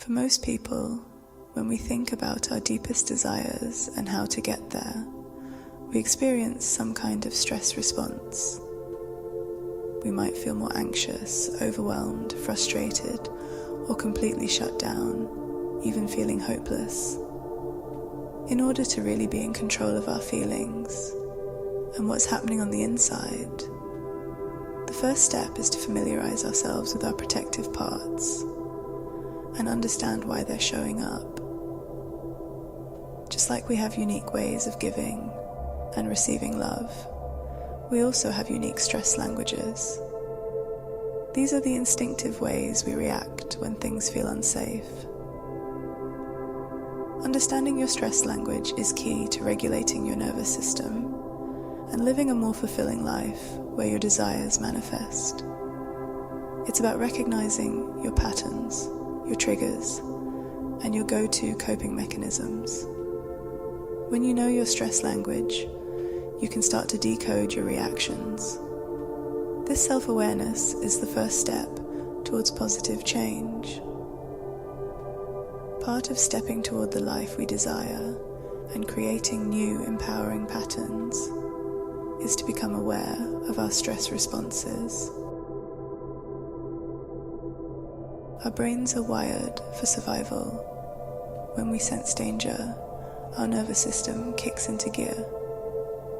For most people, when we think about our deepest desires and how to get there, we experience some kind of stress response. We might feel more anxious, overwhelmed, frustrated, or completely shut down, even feeling hopeless. In order to really be in control of our feelings and what's happening on the inside, the first step is to familiarize ourselves with our protective parts and understand why they're showing up. Just like we have unique ways of giving and receiving love, we also have unique stress languages. These are the instinctive ways we react when things feel unsafe. Understanding your stress language is key to regulating your nervous system and living a more fulfilling life where your desires manifest. It's about recognizing your patterns, your triggers, and your go-to coping mechanisms. When you know your stress language, you can start to decode your reactions. This self-awareness is the first step towards positive change. Part of stepping toward the life we desire and creating new empowering patterns is to become aware of our stress responses. Our brains are wired for survival. When we sense danger, our nervous system kicks into gear.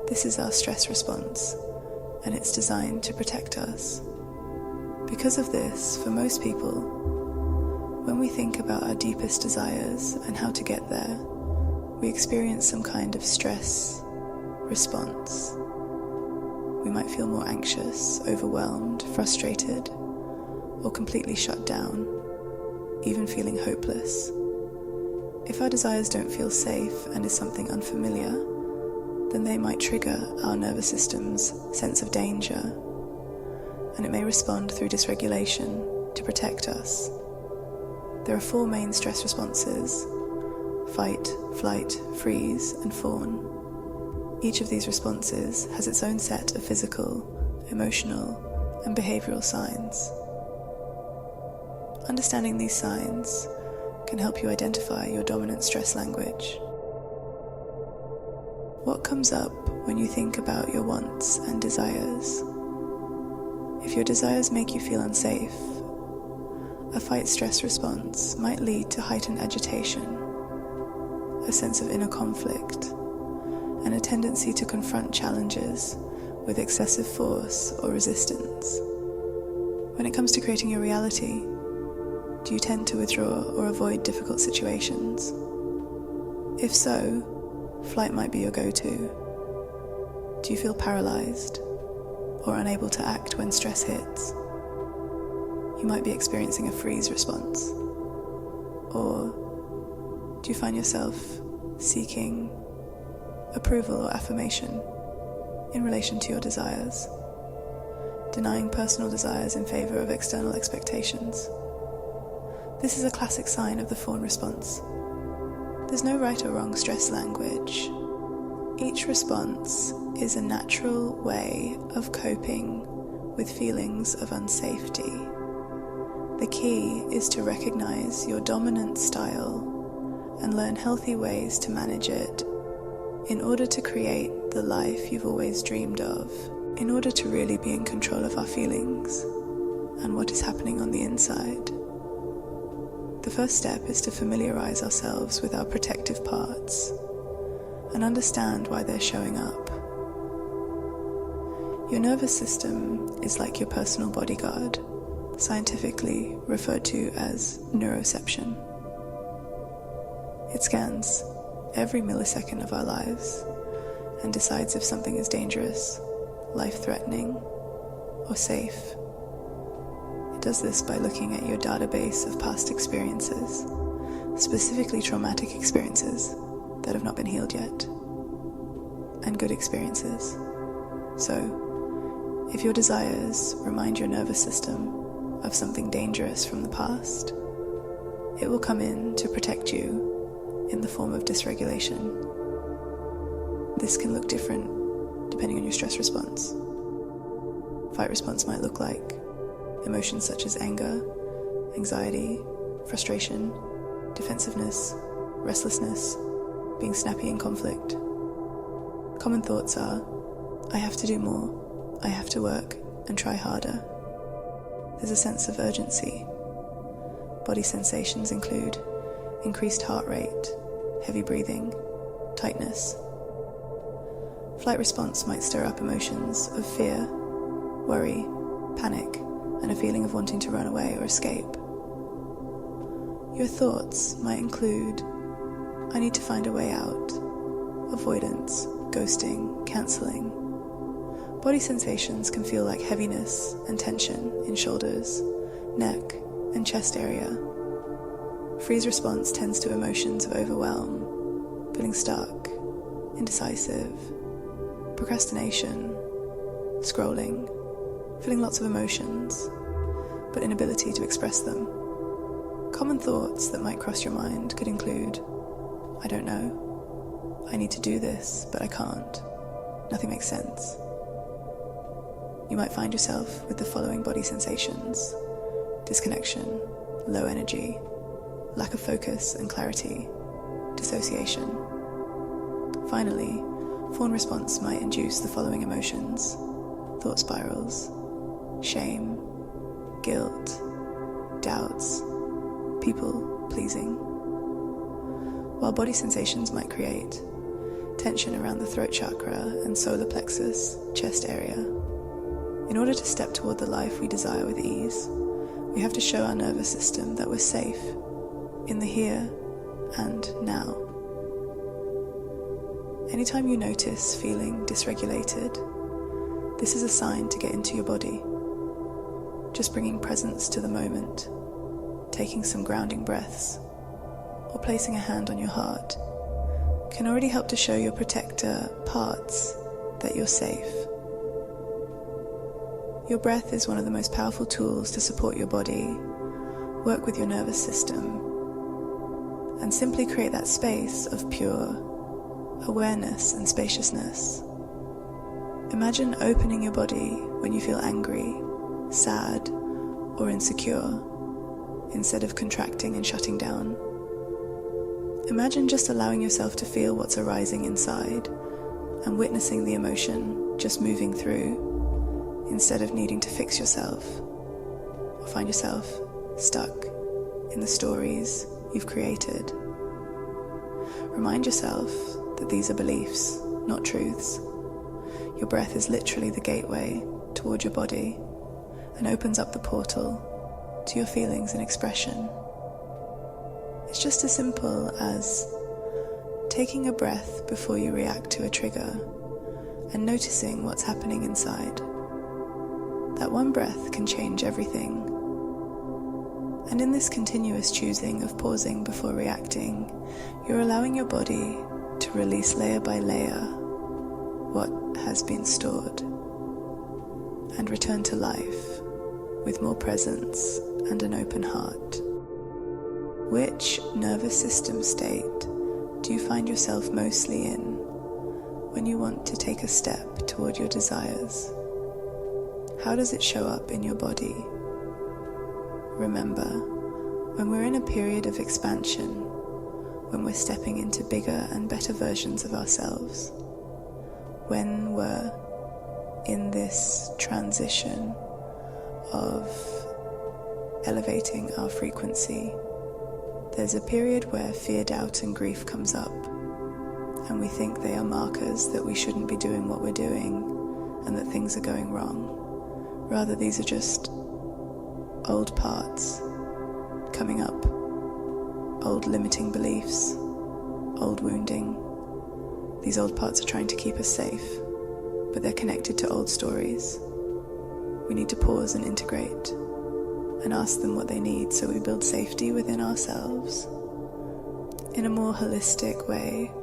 This is our stress response, and it's designed to protect us. Because of this, for most people, when we think about our deepest desires and how to get there, we experience some kind of stress response. We might feel more anxious, overwhelmed, frustrated, or completely shut down, even feeling hopeless. If our desires don't feel safe and is something unfamiliar, then they might trigger our nervous system's sense of danger, and it may respond through dysregulation to protect us. There are 4 main stress responses: fight, flight, freeze, and fawn. Each of these responses has its own set of physical, emotional, and behavioral signs. Understanding these signs can help you identify your dominant stress language. What comes up when you think about your wants and desires? If your desires make you feel unsafe, a fight stress response might lead to heightened agitation, a sense of inner conflict, and a tendency to confront challenges with excessive force or resistance. When it comes to creating your reality, do you tend to withdraw or avoid difficult situations? If so, flight might be your go-to. Do you feel paralyzed or unable to act when stress hits? You might be experiencing a freeze response. Or do you find yourself seeking approval or affirmation in relation to your desires, denying personal desires in favor of external expectations? This is a classic sign of the fawn response. There's no right or wrong stress language. Each response is a natural way of coping with feelings of unsafety. The key is to recognize your dominant style and learn healthy ways to manage it in order to create the life you've always dreamed of. In order to really be in control of our feelings and what is happening on the inside, the first step is to familiarize ourselves with our protective parts and understand why they're showing up. Your nervous system is like your personal bodyguard, scientifically referred to as neuroception. It scans every millisecond of our lives and decides if something is dangerous, life-threatening, or safe. It does this by looking at your database of past experiences, specifically traumatic experiences that have not been healed yet, and good experiences. So, if your desires remind your nervous system of something dangerous from the past, it will come in to protect you in the form of dysregulation. This can look different depending on your stress response. Fight response might look like emotions such as anger, anxiety, frustration, defensiveness, restlessness, being snappy in conflict. Common thoughts are, I have to do more, I have to work and try harder. There's a sense of urgency. Body sensations include increased heart rate, heavy breathing, tightness. Flight response might stir up emotions of fear, worry, panic, and a feeling of wanting to run away or escape. Your thoughts might include, I need to find a way out, avoidance, ghosting, cancelling. Body sensations can feel like heaviness and tension in shoulders, neck, and chest area. Freeze response tends to emotions of overwhelm, feeling stuck, indecisive, procrastination, scrolling, feeling lots of emotions, but inability to express them. Common thoughts that might cross your mind could include, I don't know, I need to do this, but I can't, nothing makes sense. You might find yourself with the following body sensations: disconnection, low energy, lack of focus and clarity, dissociation. Finally, fawn response might induce the following emotions: thought spirals, shame, guilt, doubts, people pleasing. While body sensations might create tension around the throat chakra and solar plexus, chest area. In order to step toward the life we desire with ease, we have to show our nervous system that we're safe in the here and now. Anytime you notice feeling dysregulated, this is a sign to get into your body. Just bringing presence to the moment, taking some grounding breaths, or placing a hand on your heart can already help to show your protector parts that you're safe. Your breath is one of the most powerful tools to support your body, work with your nervous system, and simply create that space of pure awareness and spaciousness. Imagine opening your body when you feel angry, sad, or insecure, instead of contracting and shutting down. Imagine just allowing yourself to feel what's arising inside and witnessing the emotion just moving through, instead of needing to fix yourself or find yourself stuck in the stories you've created. Remind yourself that these are beliefs, not truths. Your breath is literally the gateway toward your body and opens up the portal to your feelings and expression. It's just as simple as taking a breath before you react to a trigger and noticing what's happening inside. That one breath can change everything. And in this continuous choosing of pausing before reacting, you're allowing your body to release layer by layer what has been stored and return to life with more presence and an open heart. Which nervous system state do you find yourself mostly in when you want to take a step toward your desires? How does it show up in your body? Remember, when we're in a period of expansion, when we're stepping into bigger and better versions of ourselves, when we're in this transition of elevating our frequency, there's a period where fear, doubt, and grief comes up, and we think they are markers that we shouldn't be doing what we're doing and that things are going wrong. Rather, these are just old parts coming up, old limiting beliefs, old wounding. These old parts are trying to keep us safe, but they're connected to old stories. We need to pause and integrate and ask them what they need so we build safety within ourselves in a more holistic way.